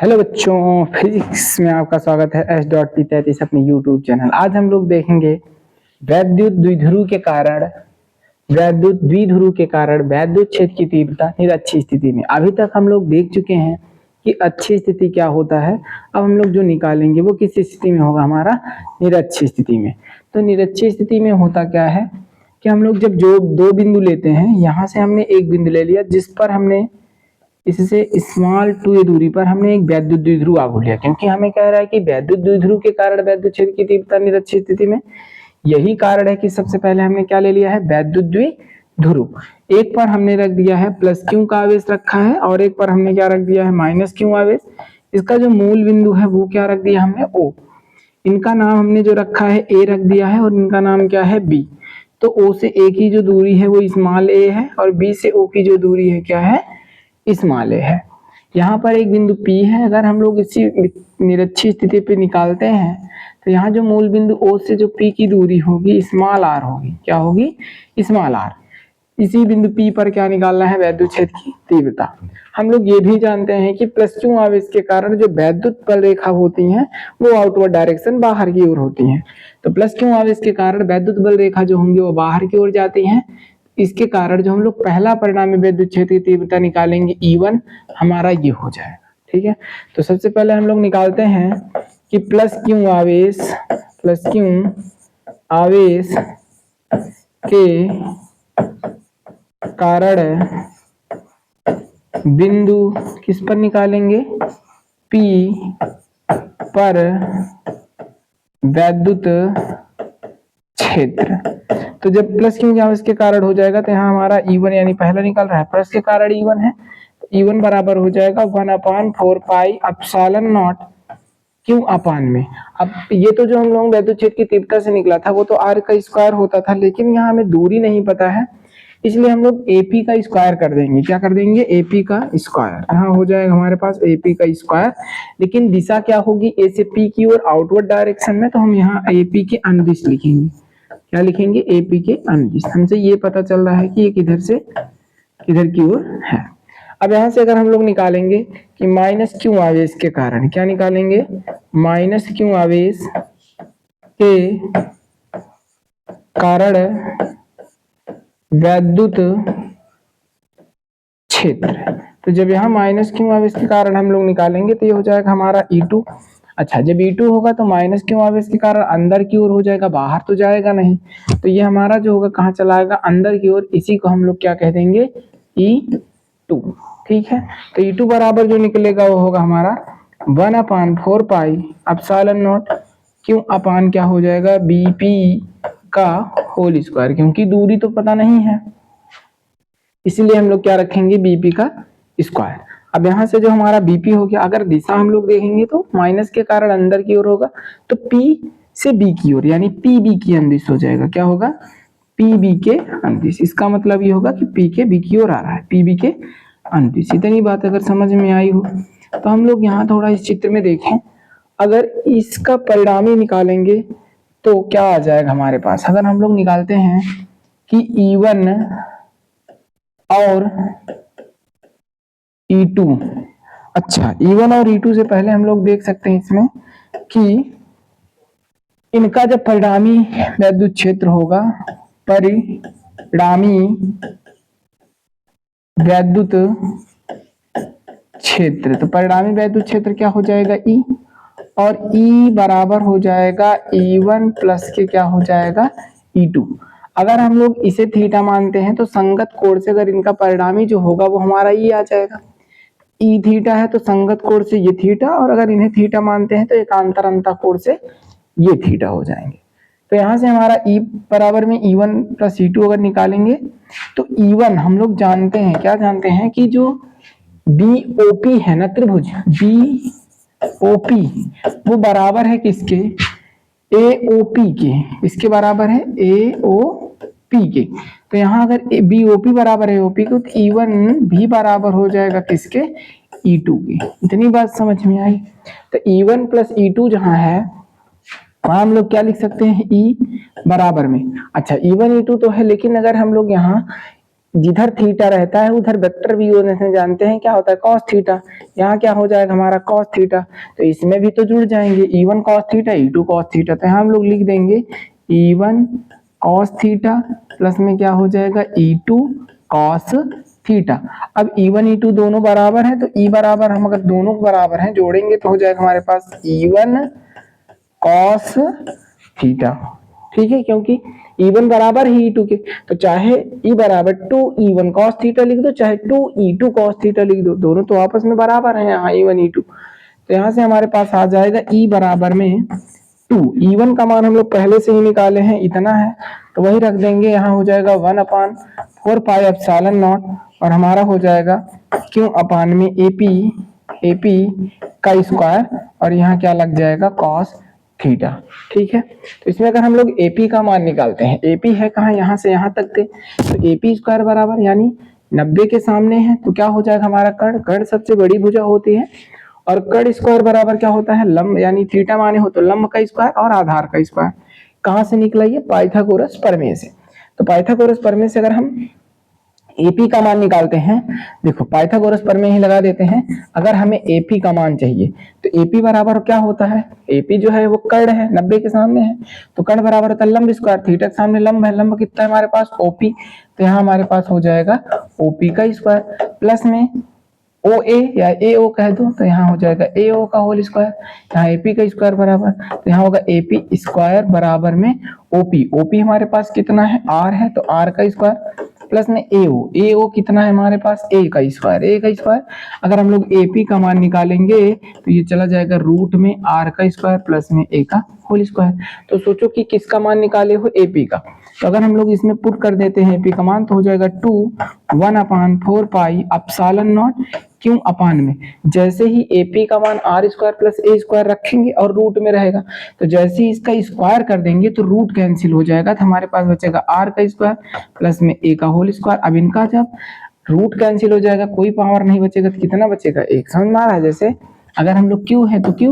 Hello बच्चों, physics में आपका स्वागत है S.P33 अपने यूट्यूब चैनल। आज हम लोग देखेंगे वैद्युत द्विध्रुव के कारण वैद्युत क्षेत्र की तीव्रता निरक्षीय स्थिति में। अभी तक हम लोग देख चुके हैं कि अच्छी स्थिति क्या होता है। अब हम लोग जो निकालेंगे वो किस स्थिति में होगा, हमारा निरक्षीय स्थिति में। तो निरक्षीय स्थिति में होता क्या है कि हम लोग जब जो दो बिंदु लेते हैं, यहाँ से हमने एक बिंदु ले लिया जिस पर हमने इससे स्मॉल टू दूरी पर हमने एक वैद्युत द्विध्रुव आघूर्ण लिया, क्योंकि हमें कह रहा है कि वैद्युत द्विध्रुव के कारण वैद्युत क्षेत्र की तीव्रता निरक्षीय स्थिति में। यही कारण है कि सबसे पहले हमने क्या ले लिया है, वैद्युत द्विध्रुव। एक पर हमने रख दिया है प्लस क्यू का आवेश रखा है और एक पर हमने क्या रख दिया है, माइनस क्यू आवेश। इसका जो मूल बिंदु है वो क्या रख दिया हमने, ओ। इनका नाम हमने जो रखा है ए रख दिया है और इनका नाम क्या है, बी। तो ओ से ए की जो दूरी है वो स्मॉल ए है और बी से ओ की जो दूरी है क्या है, स्मॉल ए है। यहाँ पर एक बिंदु P है। अगर हम लोग इसी निरक्षीय स्थिति पे निकालते हैं तो यहाँ जो मूल बिंदु O से जो P की दूरी होगी स्मॉल r होगी। क्या होगी, स्मॉल r। इसी बिंदु P पर क्या निकालना है, वैद्युत क्षेत्र की तीव्रता। हम लोग ये भी जानते हैं कि प्लस क्यू आवेश के कारण जो वैद्युत बल रेखा होती हैं वो आउटवर्ड डायरेक्शन बाहर की ओर होती हैं। तो प्लस क्यू आवेश के कारण वैद्युत बल रेखा जो होंगी वो बाहर की ओर जाती हैं। इसके कारण जो हम लोग पहला परिणामी वैद्युत क्षेत्र की तीव्रता निकालेंगे E1, हमारा ये हो जाएगा। ठीक है, तो सबसे पहले हम लोग निकालते हैं कि प्लस क्यू आवेश के कारण बिंदु किस पर निकालेंगे, P पर वैद्युत क्षेत्र। तो जब प्लस क्यू आवेश के कारण हो जाएगा तो यहाँ हमारा E1 यानी पहला निकल रहा है, प्लस के कारण E1 है। E1 बराबर हो जाएगा 1/4 पाई एप्सिलॉन नॉट क्यू अपान में। अब ये तो जो हम लोग वैद्युत क्षेत्र की तीव्रता से निकला था वो तो r का स्क्वायर होता था, लेकिन यहाँ हमें दूरी नहीं पता है, इसलिए हम लोग AP का स्क्वायर कर देंगे। क्या कर देंगे, AP का स्क्वायर। यहाँ हो जाएगा हमारे पास AP का स्क्वायर, लेकिन दिशा क्या होगी, A से P की ओर आउटवर्ड डायरेक्शन में। तो हम यहाँ AP के अनुदिश लिखेंगे। क्या लिखेंगे, AP के अनुदिश। हमसे ये पता चल रहा है कि ये किधर से किधर की ओर है। अब यहाँ से अगर हम लोग निकालेंगे कि माइनस क्यू आवेश के कारण, क्या निकालेंगे, माइनस क्यू आवेश के कारण वैद्युत क्षेत्र। तो जब यहाँ माइनस क्यू आवेश के कारण हम लोग निकालेंगे तो ये हो जाएगा हमारा E2। अच्छा, जब E2 होगा तो माइनस क्यू आवेश के कारण अंदर की ओर हो जाएगा, बाहर तो जाएगा नहीं। तो ये हमारा जो होगा कहाँ चला आएगा, अंदर की ओर। इसी को हम लोग क्या कह देंगे, E2। ठीक है, तो E2 बराबर जो निकलेगा वो होगा हमारा 1/4 पाई एप्सिलॉन नॉट क्यू अपान क्या हो जाएगा, BP का होल स्क्वायर। क्योंकि दूरी तो पता नहीं है इसीलिए हम लोग क्या रखेंगे, BP का स्क्वायर। अब यहाँ से जो हमारा BP हो गया, अगर दिशा हम लोग देखेंगे तो माइनस के कारण अंदर की ओर होगा, तो P से B की ओर यानी PB की अनुदिश हो जाएगा। क्या होगा, PB के अनुदिश। इसका मतलब ये होगा कि P के B की ओर आ रहा है, PB के अनुदिश। इतनी बात अगर समझ में आई हो तो हम लोग यहाँ थोड़ा इस चित्र में देखें। अगर इसका परिणामी निकालेंगे तो क्या आ जाएगा हमारे पास। अगर हम लोग निकालते हैं कि E1 और E2, अच्छा E1 और E2 से pहले हम लोग देख सकते हैं इसमें कि इनका जब परिणामी वैद्युत क्षेत्र होगा, परिणामी वैद्युत क्षेत्र, तो परिणामी वैद्युत क्षेत्र क्या हो जाएगा, E। और E बराबर हो जाएगा E1 प्लस के क्या हो जाएगा, E2। अगर हम लोग इसे थीटा मानते हैं तो संगत कोण से अगर इनका परिणामी जो होगा वो हमारा ये आ जाएगा। E थीटा है तो संगत कोण से ये थीटा, और अगर इन्हें थीटा मानते हैं तो एकांतर अंतः कोण से ये थीटा हो जाएंगे। तो यहाँ से हमारा E बराबर में E1 प्लस E2 अगर निकालेंगे तो E1 हम लोग जानते हैं, क्या जानते हैं कि जो BOP है ना, त्रिभुज BOP, वो बराबर है किसके, AOP के। इसके बराबर है AOP के। तो यहाँ अगर BOP बराबर है AOP को तो E1 भी बराबर हो जाएगा किसके, E2 के। इतनी बात समझ में आई। तो E1 प्लस E2 जहाँ है वहां हम लोग क्या लिख सकते हैं, E बराबर में। अच्छा E1 E2 तो है, लेकिन अगर हम लोग यहाँ जिधर थीटा रहता है उधर वेक्टर भी होने से जानते हैं क्या होता है cos थीटा। यहाँ क्या हो जाएगा हमारा cos थीटा, तो इसमें भी तो जुड़ जाएंगे E1 cos theta E2 cos theta. तो यहाँ हम लोग लिख देंगे E1 cos थीटा प्लस में क्या हो जाएगा E2 cos थीटा। अब E1 E2 दोनों बराबर है, तो E बराबर, हम अगर दोनों बराबर हैं जोड़ेंगे तो हो जाएगा हमारे पास E1 cos थीटा। ठीक है, क्योंकि E1 बराबर है E2 के, तो चाहे E बराबर 2E1 cos थीटा लिख दो, चाहे 2E2 cos थीटा लिख दो, दोनों तो आपस में बराबर हैं यहाँ E1 E2। तो यहाँ से हमारे पास आ जाएगा E बराबर में 2। E1 का मान हम लोग पहले से ही निकाले हैं, इतना है, तो वही रख देंगे। यहाँ हो जाएगा 1/4 पाई एप्सिलॉन नॉट, और हमारा हो जाएगा क्यों अपान में AP का स्क्वायर, और यहाँ क्या लग जाएगा cos थीटा। ठीक है, तो इसमें अगर हम लोग AP का मान निकालते हैं, AP है कहाँ, यहाँ से यहाँ तक थे, तो AP स्क्वायर बराबर यानी 90 के सामने है तो क्या हो जाएगा हमारा कर्ण सबसे बड़ी भुजा होती है, और कर्ण स्क्वायर बराबर क्या होता है लंब, यानी थीटा माने हो तो लंब का स्क्वायर और आधार का स्क्वायर। कहाँ से निकला ये, पाइथागोरस प्रमेय से। तो पाइथागोरस प्रमेय से अगर हम AP का मान निकालते हैं, देखो पाइथागोरस प्रमेय ही लगा देते हैं। अगर हमें AP का मान चाहिए तो AP बराबर क्या होता है, AP जो है वो कर्ण है, 90 के सामने है, तो कर्ण बराबर होता है लंब स्क्वायर, थीटा के सामने लंब है, लंब कितना है हमारे पास OP, तो यहाँ हमारे पास हो जाएगा OP का स्क्वायर प्लस में OA या AO कह दो, तो यहाँ हो जाएगा AO का होल स्क्वायर, यहाँ AP का स्क्वायर बराबर, तो यहाँ होगा AP स्क्वायर बराबर में OP हमारे पास कितना है R है, तो R का स्क्वायर प्लस में AO कितना है हमारे पास A का स्क्वायर। अगर हम लोग AP का मान निकालेंगे तो ये चला जाएगा रूट में R का स्क्वायर प्लस में A का होल स्क्वायर। तो सोचो कि किसका मान निकाले हो, AP का, तो अगर हम लोग इसमें पुट कर देते हैं AP का मान तो हो जाएगा 1/4 पाई एप्सिलॉन नॉट क्यों अपान में, जैसे ही AP का मान R square plus A square रखेंगे और रूट में रहेगा, तो जैसे ही इसका स्क्वायर कर देंगे तो रूट कैंसिल हो जाएगा, तो हमारे पास बचेगा R का स्क्वायर प्लस में A का होल स्क्वायर। अब इनका जब रूट कैंसिल हो जाएगा, कोई पावर नहीं बचेगा, तो कितना बचेगा 1। समझ में आ रहा है। जैसे अगर हम लोग Q है तो Q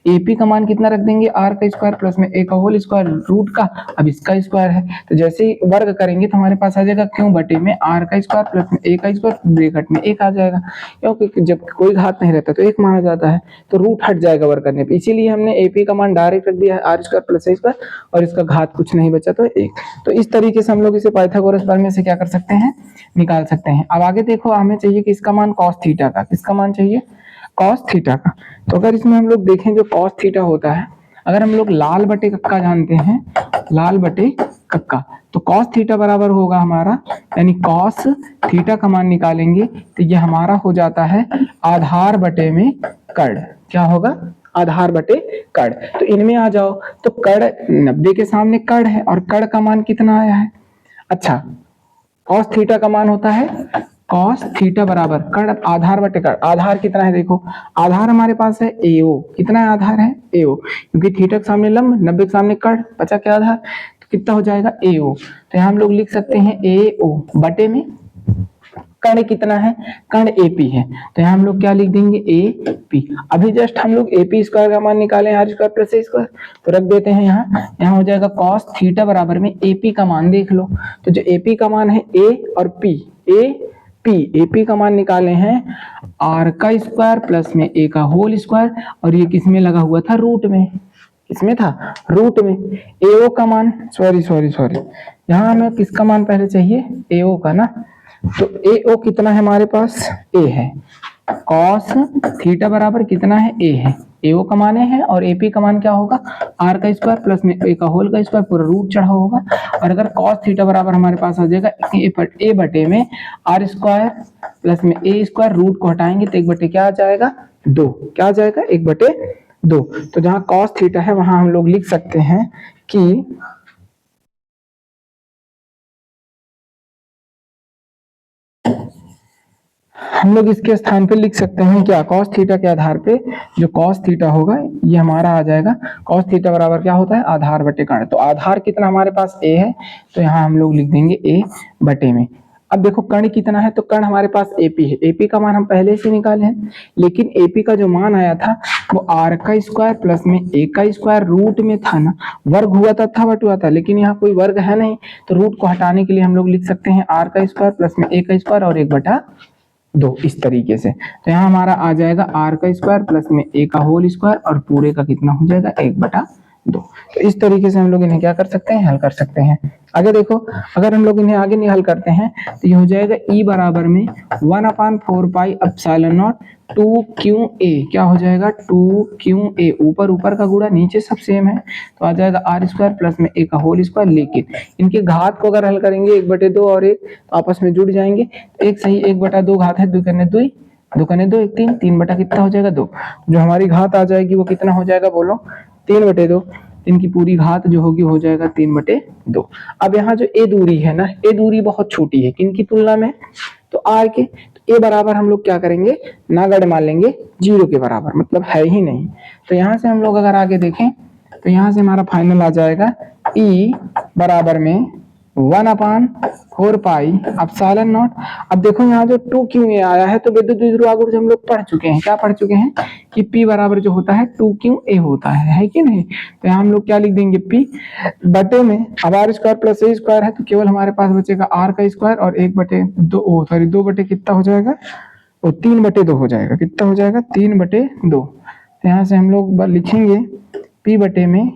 AP का मान कितना रख देंगे R का स्क्वायर प्लस में A का होल स्क्वायर रूट का, अब इसका स्क्वायर है, तो जैसे ही वर्ग करेंगे तो हमारे पास आ जाएगा Q बटे में R का स्क्वायर प्लस में A का स्क्वायर ब्रैकेट में 1 आ जाएगा, क्योंकि जब कोई घात नहीं रहता तो 1 माना जाता है, तो रूट हट जाएगा वर्ग करने पे, इसीलिए हमने AP का मान डायरेक्ट रख दिया है R square plus A square, और इसका घात कुछ नहीं बचा तो 1। तो इस तरीके से हम लोग इसे पाइथागोरस प्रमेय से क्या कर सकते हैं, निकाल सकते हैं। अब आगे देखो, हमें चाहिए किसका मान, cos थीटा का। किसका मान चाहिए, cos थीटा का। तो अगर इसमें हम लोग देखें जो cos थीटा होता है, अगर हम लोग लाल बटे कक्का जानते हैं, लाल बटे कक्का, तो cos थीटा बराबर होगा हमारा, यानी cos थीटा का मान निकालेंगे तो ये हमारा हो जाता है आधार बटे में कर्ण। क्या होगा, आधार बटे कर्ण। तो इनमें आ जाओ, तो कर्ण 90 के सामने कर्ण है, और कर्ण का मान कितना आया है, अच्छा cos थीटा का मान होता है cos थीटा बराबर कर्ण आधार बटे कर्ण। आधार कितना है, देखो आधार हमारे पास है AO, कितना है आधार है AO, क्योंकि थीटा के सामने लंब, 90 के सामने कर्ण, बचा क्या आधार, तो कितना हो जाएगा AO। तो यहाँ हम लोग लिख सकते हैं AO बटे में कर्ण कितना है, कर्ण AP है, तो यहाँ हम लोग क्या लिख देंगे AP। अभी जस्ट हम लोग AP स्क्वायर का मान निकाले R square plus A square, तो रख देते हैं यहाँ हो जाएगा cos थीटा बराबर में AP का मान देख लो, तो जो AP का मान है A और P, AP का मान निकाले हैं R का स्क्वायर प्लस में A का होल स्क्वायर, और ये किस में लगा हुआ था, रूट में, इसमें था रूट में। AO का मान, सॉरी यहाँ हमें किसका मान पहले चाहिए, AO का ना, तो AO कितना है हमारे पास, A है, cos थीटा बराबर कितना है, A है, AO का मान है, और AP का मान क्या होगा, R का स्क्वायर प्लस में A का होल का स्क्वायर पूरा रूट चढ़ा होगा, और अगर cos थीटा बराबर हमारे पास आ जाएगा A बटे में R स्क्वायर प्लस में A स्क्वायर, रूट को हटाएंगे तो 1 बटे क्या आ जाएगा 2, क्या आ जाएगा 1 बटे 2। तो जहाँ cos थीटा है वहां हम लोग लिख सकते हैं कि हम लोग इसके स्थान पे लिख सकते हैं क्या, cos थीटा के आधार पे जो cos थीटा होगा ये हमारा आ जाएगा, cos थीटा बराबर क्या होता है, आधार बटे कर्ण। तो आधार कितना हमारे पास A है, तो यहाँ हम लोग लिख देंगे A बटे में अब देखो कण कितना है, तो कण हमारे पास AP है, AP का मान हम पहले से निकाले हैं, लेकिन AP का जो मान आया था वो r का स्क्वायर प्लस में a का स्क्वायर रूट में था ना, वर्ग हुआ था बटुआ था, लेकिन यहाँ कोई वर्ग है नहीं, तो रूट को हटाने के लिए हम लोग लिख सकते हैं r का स्क्वायर प्लस में a का स्क्वायर और 1/2 इस तरीके से। तो यहाँ हमारा आ जाएगा r का स्क्वायर प्लस में a का होल स्क्वायर और पूरे का कितना हो जाएगा 1/2। तो इस तरीके से हम लोग इन्हें क्या कर सकते हैं, हल कर सकते हैं। आगे देखो, अगर हम लोग इन्हें आगे नहीं हल करते हैं तो ये हो जाएगा E बराबर में 1/4 पाई एप्सिलॉन नॉट 2QA, क्या हो जाएगा 2QA, ऊपर का गुणा नीचे सब सेम है, तो आ जाएगा r स्क्वायर प्लस में a का होल स्क्वायर, लेकिन इनके घात को अगर हल करेंगे 1/2 और 1 तो आपस में जुड़ जाएंगे, एक सही 1/2 घात है, 2 करने 2 2 करने 2 1 3 3 बटा कितना हो जाएगा 2, जो हमारी घात आ जाएगी वो कितना हो जाएगा बोलो 3/2, इनकी पूरी घात जो होगी हो जाएगा 3/2। अब यहाँ जो ए दूरी है ना, ए दूरी बहुत छोटी है किनकी तुलना में, तो आर के, तो ए बराबर हम लोग क्या करेंगे, नागढ़ मान लेंगे 0 के बराबर, मतलब है ही नहीं। तो यहाँ से हम लोग अगर आगे देखें तो यहाँ से हमारा फाइनल आ जाएगा ई बराबर में 1/4 पाई एप्सिलॉन नॉट। अब देखो यहाँ जो 2QA आया है, तो विद्युत द्विध्रुव आघूर्ण हम लोग पढ़ चुके हैं, क्या पढ़ चुके हैं कि P बराबर जो होता है 2QA होता है कि नहीं। तो यहाँ हम लोग क्या लिख देंगे, P बटे में, अब r square plus a square है तो केवल हमारे पास बचेगा r का स्क्वायर और 2 बटे कितना हो जाएगा, वो 3/2 हो जाएगा, कितना हो जाएगा 3/2। तो यहाँ से हम लोग लिखेंगे P बटे में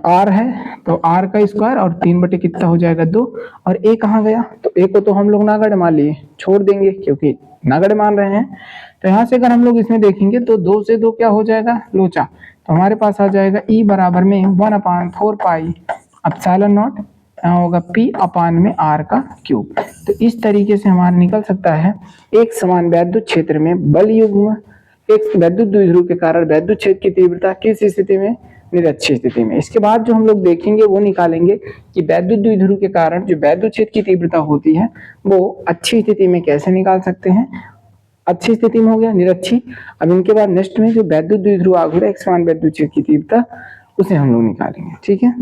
r है तो r का स्क्वायर और 3 बटे कितना हो जाएगा 2, और a कहाँ गया, तो a को तो हम लोग नागढ़ मान लिए, छोड़ देंगे क्योंकि नागढ़ मान रहे हैं। तो यहाँ से अगर हम लोग इसमें देखेंगे तो 2 से 2 क्या हो जाएगा लोचा, तो हमारे पास आ जाएगा E बराबर में 1/4 पाई एप्सिलॉन नॉट, यहाँ होगा P अपान में r का क्यूब। तो इस तरीके से हमारा निकल सकता है एक समान वैद्युत क्षेत्र में बल युग्म एक वैद्युत द्विध्रुव के कारण वैद्युत क्षेत्र की तीव्रता किस स्थिति में, निरक्षीय स्थिति में। इसके बाद जो हम लोग देखेंगे वो निकालेंगे कि वैद्युत द्विध्रुव के कारण जो वैद्युत क्षेत्र की तीव्रता होती है वो अच्छी स्थिति में कैसे निकाल सकते हैं, अच्छी स्थिति में हो गया निरक्षीय। अब इनके बाद नेक्स्ट में जो वैद्युत द्विध्रुव आघूर्ण एक समान वैद्युत क्षेत्र की तीव्रता उसे हम लोग निकालेंगे, ठीक है।